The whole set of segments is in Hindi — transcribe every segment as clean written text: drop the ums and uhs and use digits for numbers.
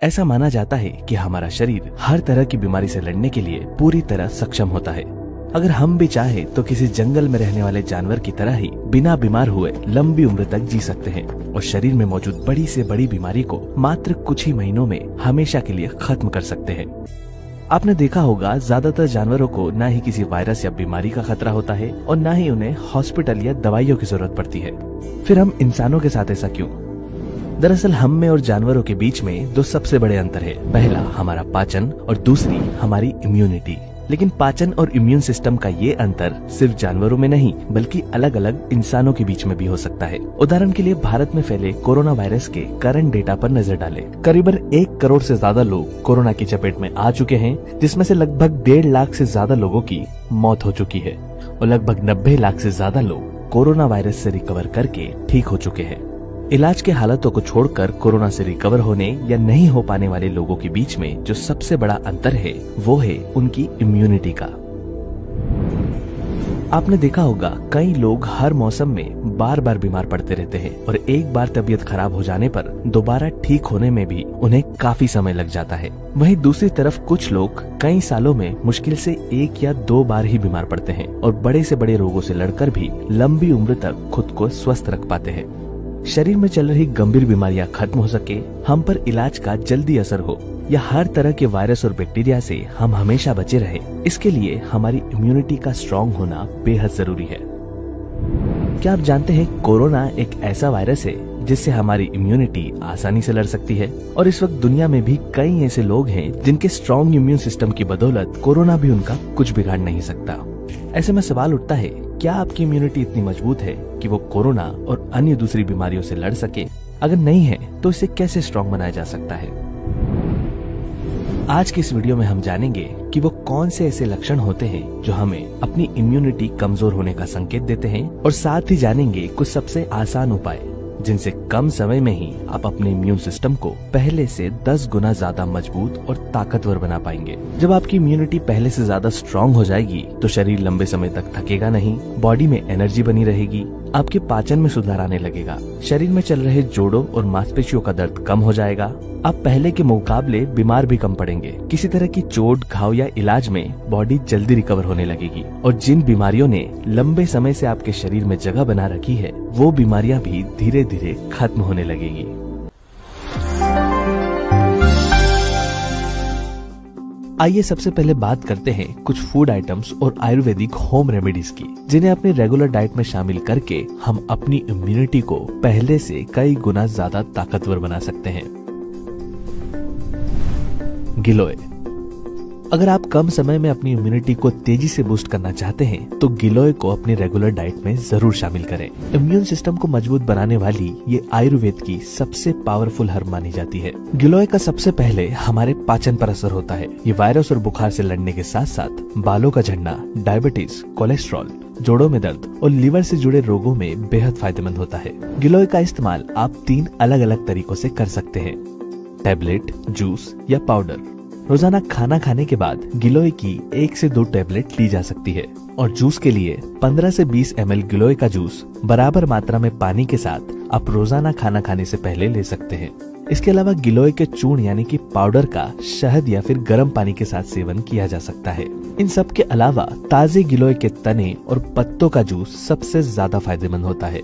ऐसा माना जाता है कि हमारा शरीर हर तरह की बीमारी से लड़ने के लिए पूरी तरह सक्षम होता है। अगर हम भी चाहे तो किसी जंगल में रहने वाले जानवर की तरह ही बिना बीमार हुए लंबी उम्र तक जी सकते हैं और शरीर में मौजूद बड़ी से बड़ी बीमारी को मात्र कुछ ही महीनों में हमेशा के लिए खत्म कर सकते हैं। आपने देखा होगा, ज्यादातर जानवरों को ना ही किसी वायरस या बीमारी का खतरा होता है और ना ही उन्हें हॉस्पिटल या दवाइयों की जरूरत पड़ती है। फिर हम इंसानों के साथ ऐसा क्यों? दरअसल हम में और जानवरों के बीच में दो सबसे बड़े अंतर है। पहला हमारा पाचन और दूसरी हमारी इम्यूनिटी। लेकिन पाचन और इम्यून सिस्टम का ये अंतर सिर्फ जानवरों में नहीं बल्कि अलग अलग इंसानों के बीच में भी हो सकता है। उदाहरण के लिए भारत में फैले कोरोना वायरस के करंट डेटा पर नजर डालें। करीबन 1 करोड़ से ज्यादा लोग कोरोना की चपेट में आ चुके हैं, जिसमें से लगभग 1.5 लाख से ज्यादा लोगों की मौत हो चुकी है और लगभग 90 लाख से ज्यादा लोग कोरोना वायरस से रिकवर करके ठीक हो चुके हैं। इलाज के हालातों को छोड़कर कोरोना से रिकवर होने या नहीं हो पाने वाले लोगों के बीच में जो सबसे बड़ा अंतर है वो है उनकी इम्यूनिटी का। आपने देखा होगा, कई लोग हर मौसम में बार बार बीमार पड़ते रहते हैं और एक बार तबीयत खराब हो जाने पर दोबारा ठीक होने में भी उन्हें काफी समय लग जाता है। वहीं दूसरी तरफ कुछ लोग कई सालों में मुश्किल से 1 या 2 बार ही बीमार पड़ते हैं और बड़े से बड़े रोगों से लड़कर भी लंबी उम्र तक खुद को स्वस्थ रख पाते हैं। शरीर में चल रही गंभीर बीमारियां खत्म हो सके, हम पर इलाज का जल्दी असर हो या हर तरह के वायरस और बैक्टीरिया से हम हमेशा बचे रहे, इसके लिए हमारी इम्यूनिटी का स्ट्रांग होना बेहद जरूरी है। क्या आप जानते हैं, कोरोना एक ऐसा वायरस है जिससे हमारी इम्यूनिटी आसानी से लड़ सकती है और इस वक्त दुनिया में भी कई ऐसे लोग हैं जिनके स्ट्रांग इम्यून सिस्टम की बदौलत कोरोना भी उनका कुछ बिगाड़ नहीं सकता। ऐसे में सवाल उठता है, क्या आपकी इम्यूनिटी इतनी मजबूत है कि वो कोरोना और अन्य दूसरी बीमारियों से लड़ सके? अगर नहीं है तो इसे कैसे स्ट्रांग बनाया जा सकता है? आज की इस वीडियो में हम जानेंगे कि वो कौन से ऐसे लक्षण होते हैं जो हमें अपनी इम्यूनिटी कमजोर होने का संकेत देते हैं और साथ ही जानेंगे कुछ सबसे आसान उपाय जिनसे कम समय में ही आप अपने इम्यून सिस्टम को पहले से 10 गुना ज्यादा मजबूत और ताकतवर बना पाएंगे। जब आपकी इम्यूनिटी पहले से ज्यादा स्ट्रांग हो जाएगी तो शरीर लंबे समय तक थकेगा नहीं, बॉडी में एनर्जी बनी रहेगी, आपके पाचन में सुधार आने लगेगा, शरीर में चल रहे जोड़ों और मांसपेशियों का दर्द कम हो जाएगा, आप पहले के मुकाबले बीमार भी कम पड़ेंगे, किसी तरह की चोट, घाव या इलाज में बॉडी जल्दी रिकवर होने लगेगी और जिन बीमारियों ने लंबे समय से आपके शरीर में जगह बना रखी है वो बीमारियां भी धीरे धीरे खत्म होने लगेगी। आइए सबसे पहले बात करते हैं कुछ फूड आइटम्स और आयुर्वेदिक होम रेमेडीज की, जिन्हें अपनी रेगुलर डाइट में शामिल करके हम अपनी इम्यूनिटी को पहले से कई गुना ज्यादा ताकतवर बना सकते हैं। गिलोय। अगर आप कम समय में अपनी इम्यूनिटी को तेजी से बूस्ट करना चाहते हैं तो गिलोय को अपनी रेगुलर डाइट में जरूर शामिल करें। इम्यून सिस्टम को मजबूत बनाने वाली ये आयुर्वेद की सबसे पावरफुल हर्ब मानी जाती है। गिलोय का सबसे पहले हमारे पाचन पर असर होता है। ये वायरस और बुखार से लड़ने के साथ साथ बालों का झड़ना, डायबिटीज, कोलेस्ट्रॉल, जोड़ों में दर्द और लीवर से जुड़े रोगों में बेहद फायदेमंद होता है। गिलोय का इस्तेमाल आप 3 अलग अलग तरीकों से कर सकते हैं, टैबलेट, जूस या पाउडर। रोजाना खाना खाने के बाद गिलोय की 1 से 2 टैबलेट ली जा सकती है और जूस के लिए 15 से 20 ml गिलोय का जूस बराबर मात्रा में पानी के साथ आप रोजाना खाना खाने से पहले ले सकते हैं। इसके अलावा गिलोय के चूर्ण यानी कि पाउडर का शहद या फिर गर्म पानी के साथ सेवन किया जा सकता है। इन सब के अलावा ताजे गिलोय के तने और पत्तों का जूस सबसे ज्यादा फायदेमंद होता है।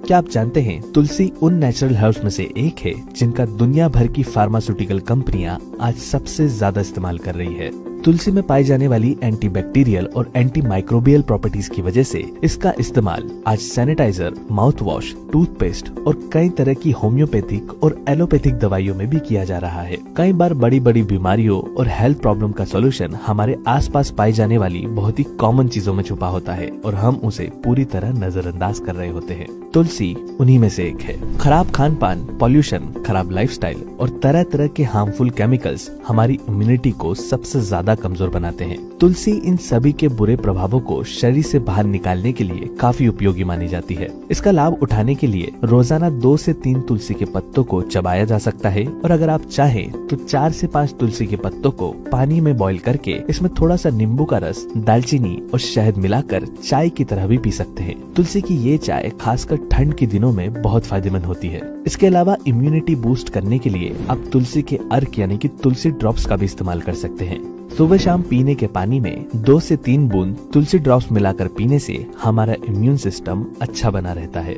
क्या आप जानते हैं, तुलसी उन नेचुरल हर्ब्स में से एक है जिनका दुनिया भर की फार्मास्यूटिकल कंपनियां आज सबसे ज्यादा इस्तेमाल कर रही है। तुलसी में पाई जाने वाली एंटीबैक्टीरियल और एंटी माइक्रोबियल प्रॉपर्टीज की वजह से इसका इस्तेमाल आज सैनिटाइजर, माउथ वॉश, टूथपेस्ट और कई तरह की होम्योपैथिक और एलोपैथिक दवाइयों में भी किया जा रहा है। कई बार बड़ी बड़ी बीमारियों और हेल्थ प्रॉब्लम का सॉल्यूशन हमारे आसपास पाई जाने वाली बहुत ही कॉमन चीजों में छुपा होता है और हम उसे पूरी तरह नजरअंदाज कर रहे होते हैं। तुलसी उन्हीं में से एक है। खराब खान पान, पॉल्यूशन, खराब लाइफस्टाइल और तरह तरह के हार्मफुल केमिकल्स हमारी इम्यूनिटी को सबसे ज्यादा ज्यादा कमजोर बनाते हैं। तुलसी इन सभी के बुरे प्रभावों को शरीर से बाहर निकालने के लिए काफी उपयोगी मानी जाती है। इसका लाभ उठाने के लिए रोजाना 2 से 3 तुलसी के पत्तों को चबाया जा सकता है और अगर आप चाहें तो 4 से 5 तुलसी के पत्तों को पानी में बॉईल करके इसमें थोड़ा सा नींबू का रस, दालचीनी और शहद मिलाकर चाय की तरह भी पी सकते हैं। तुलसी की ये चाय खासकर ठंड के दिनों में बहुत फायदेमंद होती है। इसके अलावा इम्यूनिटी बूस्ट करने के लिए आप तुलसी के अर्क यानी कि तुलसी ड्रॉप्स का भी इस्तेमाल कर सकते हैं। सुबह शाम पीने के पानी में 2 से 3 बूंद तुलसी ड्रॉप्स मिलाकर पीने से हमारा इम्यून सिस्टम अच्छा बना रहता है।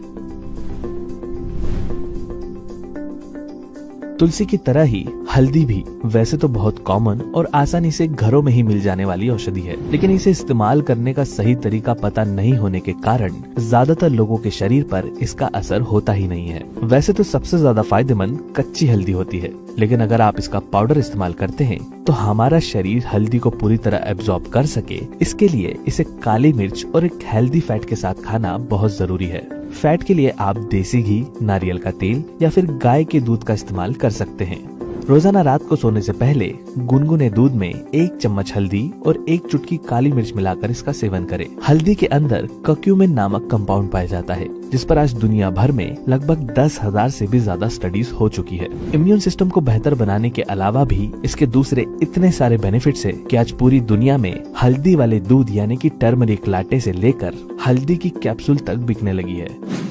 तुलसी की तरह ही हल्दी भी वैसे तो बहुत कॉमन और आसानी से घरों में ही मिल जाने वाली औषधि है, लेकिन इसे इस्तेमाल करने का सही तरीका पता नहीं होने के कारण ज्यादातर लोगों के शरीर पर इसका असर होता ही नहीं है। वैसे तो सबसे ज्यादा फायदेमंद कच्ची हल्दी होती है, लेकिन अगर आप इसका पाउडर इस्तेमाल करते हैं तो हमारा शरीर हल्दी को पूरी तरह एब्जॉर्ब कर सके, इसके लिए इसे काली मिर्च और एक हेल्दी फैट के साथ खाना बहुत जरूरी है। फैट के लिए आप देसी घी, नारियल का तेल या फिर गाय के दूध का इस्तेमाल कर सकते हैं। रोजाना रात को सोने से पहले गुनगुने दूध में 1 चम्मच हल्दी और 1 चुटकी काली मिर्च मिलाकर इसका सेवन करें। हल्दी के अंदर कर्क्यूमिन नामक कंपाउंड पाया जाता है, जिस पर आज दुनिया भर में लगभग 10,000 से भी ज्यादा स्टडीज हो चुकी है। इम्यून सिस्टम को बेहतर बनाने के अलावा भी इसके दूसरे इतने सारे बेनिफिट्स है कि आज पूरी दुनिया में हल्दी वाले दूध यानी कि टर्मरिक लाटे से लेकर हल्दी की कैप्सूल तक बिकने लगी है।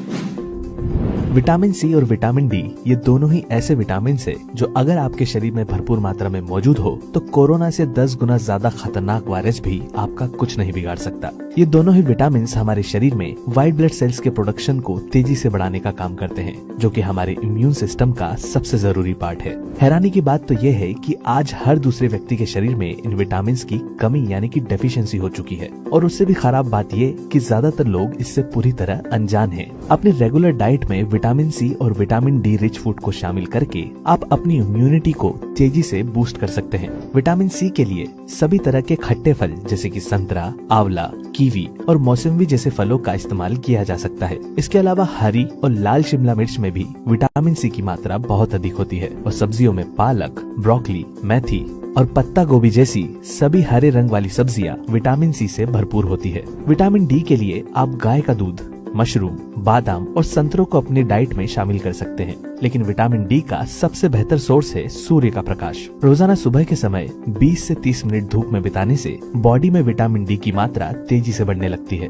विटामिन सी और विटामिन डी ये दोनों ही ऐसे विटामिन है जो अगर आपके शरीर में भरपूर मात्रा में मौजूद हो तो कोरोना से 10 गुना ज्यादा खतरनाक वायरस भी आपका कुछ नहीं बिगाड़ सकता। ये दोनों ही विटामिन हमारे शरीर में व्हाइट ब्लड सेल्स के प्रोडक्शन को तेजी से बढ़ाने का काम करते हैं, जो कि हमारे इम्यून सिस्टम का सबसे जरूरी पार्ट है। हैरानी की बात तो ये है कि आज हर दूसरे व्यक्ति के शरीर में इन विटामिन की कमी यानी कि डेफिशिएंसी हो चुकी है, और उससे भी खराब बात ये कि ज्यादातर लोग इससे पूरी तरह अनजान हैं। अपनी रेगुलर डाइट में विटामिन सी और विटामिन डी रिच फूड को शामिल करके आप अपनी इम्यूनिटी को तेजी से बूस्ट कर सकते हैं। विटामिन सी के लिए सभी तरह के खट्टे फल जैसे कि संतरा, आंवला, कीवी और मौसम्बी जैसे फलों का इस्तेमाल किया जा सकता है। इसके अलावा हरी और लाल शिमला मिर्च में भी विटामिन सी की मात्रा बहुत अधिक होती है, और सब्जियों में पालक, ब्रोकली, मेथी और पत्ता गोभी जैसी सभी हरे रंग वाली सब्जियां विटामिन सी से भरपूर होती है। विटामिन डी के लिए आप गाय का दूध, मशरूम, बादाम और संतरों को अपनी डाइट में शामिल कर सकते हैं, लेकिन विटामिन डी का सबसे बेहतर सोर्स है सूर्य का प्रकाश। रोजाना सुबह के समय 20 से 30 मिनट धूप में बिताने से बॉडी में विटामिन डी की मात्रा तेजी से बढ़ने लगती है।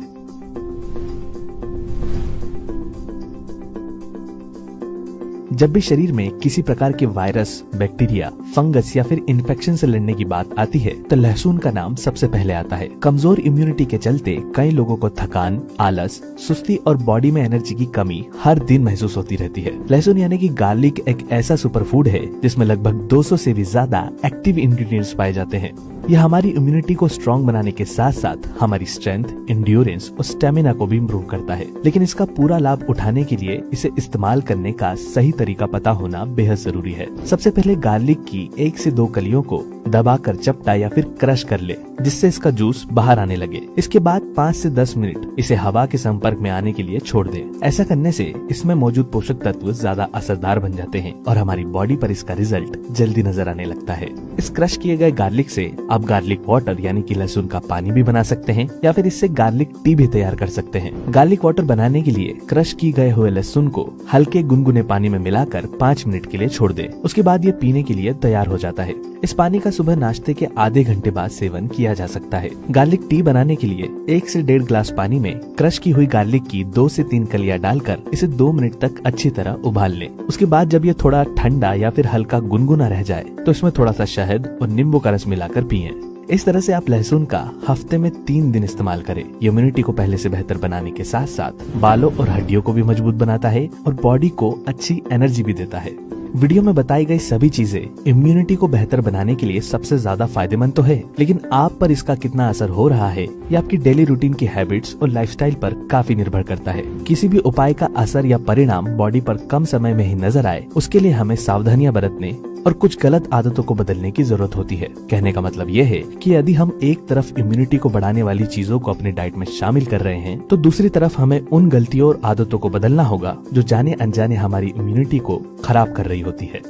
जब भी शरीर में किसी प्रकार के वायरस, बैक्टीरिया, फंगस या फिर इन्फेक्शन से लड़ने की बात आती है तो लहसुन का नाम सबसे पहले आता है। कमजोर इम्यूनिटी के चलते कई लोगों को थकान, आलस, सुस्ती और बॉडी में एनर्जी की कमी हर दिन महसूस होती रहती है। लहसुन यानी कि गार्लिक एक ऐसा सुपर फूड है जिसमें लगभग 200 से भी ज्यादा एक्टिव इंग्रेडिएंट्स पाए जाते हैं। यह हमारी इम्यूनिटी को स्ट्रॉन्ग बनाने के साथ साथ हमारी स्ट्रेंथ, इंड्योरेंस और स्टेमिना को भी इम्प्रूव करता है, लेकिन इसका पूरा लाभ उठाने के लिए इसे इस्तेमाल करने का सही तरीका पता होना बेहद जरूरी है। सबसे पहले गार्लिक की 1 से 2 कलियों को दबाकर चपटा या फिर क्रश कर ले, जिससे इसका जूस बाहर आने लगे। इसके बाद 5 से 10 मिनट इसे हवा के संपर्क में आने के लिए छोड़ दें। ऐसा करने से इसमें मौजूद पोषक तत्व ज्यादा असरदार बन जाते हैं और हमारी बॉडी पर इसका रिजल्ट जल्दी नजर आने लगता है। इस क्रश किए गए गार्लिक से आप गार्लिक वाटर यानी कि लहसुन का पानी भी बना सकते हैं या फिर इससे गार्लिक टी भी तैयार कर सकते हैं। गार्लिक वाटर बनाने के लिए क्रश की गए हुए लहसुन को हल्के गुनगुने पानी में मिलाकर 5 मिनट के लिए छोड़ दें। उसके बाद ये पीने के लिए तैयार हो जाता है। इस पानी का सुबह नाश्ते के आधे घंटे बाद सेवन किया जा सकता है। गार्लिक टी बनाने के लिए 1 से 1.5 ग्लास पानी में क्रश की हुई गार्लिक की 2 से 3 कलियां डालकर इसे 2 मिनट तक अच्छी तरह उबाल लें। उसके बाद जब ये थोड़ा ठंडा या फिर हल्का गुनगुना रह जाए तो इसमें थोड़ा सा शहद और नींबू का रस मिलाकर पिएं। इस तरह से आप लहसुन का हफ्ते में 3 दिन इस्तेमाल करें। इम्यूनिटी को पहले से बेहतर बनाने के साथ साथ बालों और हड्डियों को भी मजबूत बनाता है और बॉडी को अच्छी एनर्जी भी देता है। वीडियो में बताई गई सभी चीजें इम्यूनिटी को बेहतर बनाने के लिए सबसे ज्यादा फायदेमंद तो है, लेकिन आप पर इसका कितना असर हो रहा है ये आपकी डेली रूटीन की हैबिट्स और लाइफस्टाइल पर काफी निर्भर करता है। किसी भी उपाय का असर या परिणाम बॉडी पर कम समय में ही नजर आए, उसके लिए हमें सावधानियां बरतने और कुछ गलत आदतों को बदलने की जरूरत होती है। कहने का मतलब ये है कि यदि हम एक तरफ इम्यूनिटी को बढ़ाने वाली चीजों को अपनी डाइट में शामिल कर रहे हैं तो दूसरी तरफ हमें उन गलतियों और आदतों को बदलना होगा जो जाने अनजाने हमारी इम्यूनिटी को खराब कर रही होती है।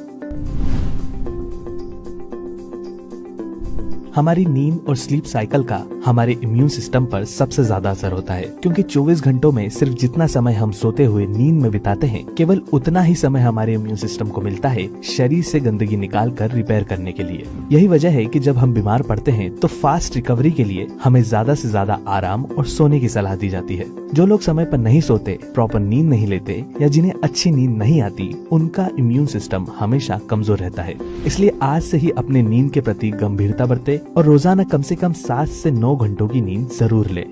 हमारी नींद और स्लीप साइकिल का हमारे इम्यून सिस्टम पर सबसे ज्यादा असर होता है, क्योंकि 24 घंटों में सिर्फ जितना समय हम सोते हुए नींद में बिताते हैं, केवल उतना ही समय हमारे इम्यून सिस्टम को मिलता है शरीर से गंदगी निकाल कर रिपेयर करने के लिए। यही वजह है कि जब हम बीमार पड़ते हैं तो फास्ट रिकवरी के लिए हमें ज्यादा से ज्यादा आराम और सोने की सलाह दी जाती है। जो लोग समय पर नहीं सोते, प्रॉपर नींद नहीं लेते या जिन्हें अच्छी नींद नहीं आती, उनका इम्यून सिस्टम हमेशा कमजोर रहता है। इसलिए आज से ही अपने नींद के प्रति गंभीरता बरते और रोजाना कम से कम 7 से 9 घंटों की नींद जरूर ले।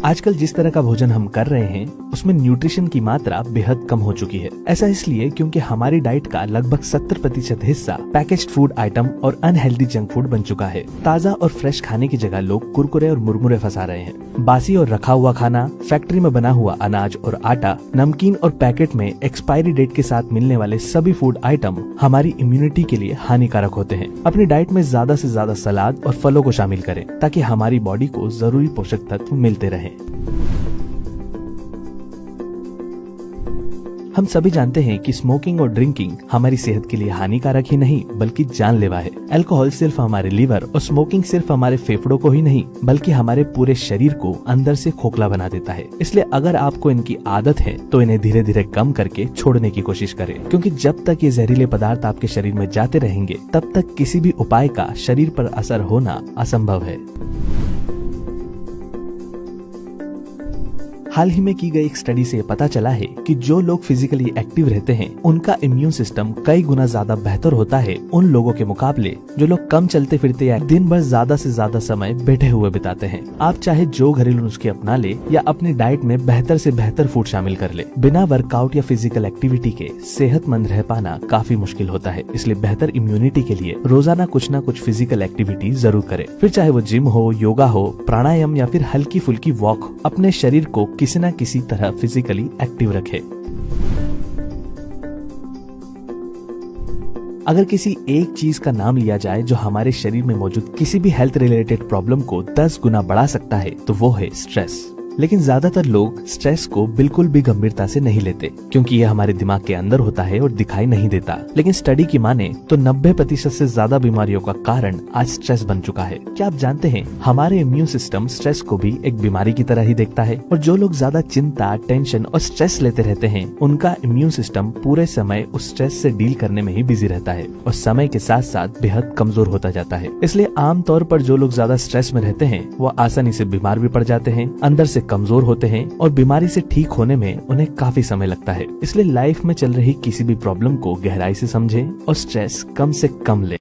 आजकल जिस तरह का भोजन हम कर रहे हैं उसमें न्यूट्रिशन की मात्रा बेहद कम हो चुकी है। ऐसा इसलिए क्योंकि हमारी डाइट का लगभग 70% हिस्सा पैकेज्ड फूड आइटम और अनहेल्दी जंक फूड बन चुका है। ताज़ा और फ्रेश खाने की जगह लोग कुरकुरे और मुरमुरे फंसा रहे हैं। बासी और रखा हुआ खाना, फैक्ट्री में बना हुआ अनाज और आटा, नमकीन और पैकेट में एक्सपायरी डेट के साथ मिलने वाले सभी फूड आइटम हमारी इम्यूनिटी के लिए हानिकारक होते हैं। अपनी डाइट में ज्यादा से ज्यादा सलाद और फलों को शामिल करें ताकि हमारी बॉडी को जरूरी पोषक तत्व मिलते रहें। हम सभी जानते हैं कि स्मोकिंग और ड्रिंकिंग हमारी सेहत के लिए हानिकारक ही नहीं बल्कि जानलेवा है। अल्कोहल सिर्फ हमारे लीवर और स्मोकिंग सिर्फ हमारे फेफड़ों को ही नहीं बल्कि हमारे पूरे शरीर को अंदर से खोखला बना देता है। इसलिए अगर आपको इनकी आदत है तो इन्हें धीरे धीरे कम करके छोड़ने की कोशिश करें, क्योंकि जब तक ये जहरीले पदार्थ आपके शरीर में जाते रहेंगे तब तक किसी भी उपाय का शरीर पर असर होना असंभव है। हाल ही में की गई एक स्टडी से पता चला है कि जो लोग फिजिकली एक्टिव रहते हैं उनका इम्यून सिस्टम कई गुना ज्यादा बेहतर होता है उन लोगों के मुकाबले जो लोग कम चलते फिरते या दिन भर ज्यादा से ज्यादा समय बैठे हुए बिताते हैं। आप चाहे जो घरेलू नुस्खे अपना ले या अपनी डाइट में बेहतर से बेहतर फूड शामिल कर ले, बिना वर्कआउट या फिजिकल एक्टिविटी के सेहतमंद रह पाना काफी मुश्किल होता है। इसलिए बेहतर इम्यूनिटी के लिए रोजाना कुछ न कुछ फिजिकल एक्टिविटी जरूर करें, फिर चाहे वो जिम हो, योगा हो, प्राणायाम या फिर हल्की फुल्की वॉक। अपने शरीर को किसी न किसी तरह फिजिकली एक्टिव रखें। अगर किसी एक चीज का नाम लिया जाए जो हमारे शरीर में मौजूद किसी भी हेल्थ रिलेटेड प्रॉब्लम को 10 गुना बढ़ा सकता है तो वो है स्ट्रेस। लेकिन ज्यादातर लोग स्ट्रेस को बिल्कुल भी गंभीरता से नहीं लेते, क्योंकि ये हमारे दिमाग के अंदर होता है और दिखाई नहीं देता। लेकिन स्टडी की माने तो 90% से ज्यादा बीमारियों का कारण आज स्ट्रेस बन चुका है। क्या आप जानते हैं हमारे इम्यून सिस्टम स्ट्रेस को भी एक बीमारी की तरह ही देखता है, और जो लोग ज्यादा चिंता, टेंशन और स्ट्रेस लेते रहते हैं उनका इम्यून सिस्टम पूरे समय उस स्ट्रेस से डील करने में ही बिजी रहता है और समय के साथ साथ बेहद कमजोर होता जाता है। इसलिए आमतौर पर जो लोग ज्यादा स्ट्रेस में रहते हैं वो आसानी से बीमार भी पड़ जाते हैं, अंदर से कमजोर होते हैं और बीमारी से ठीक होने में उन्हें काफी समय लगता है। इसलिए लाइफ में चल रही किसी भी प्रॉब्लम को गहराई से समझें और स्ट्रेस कम से कम लें।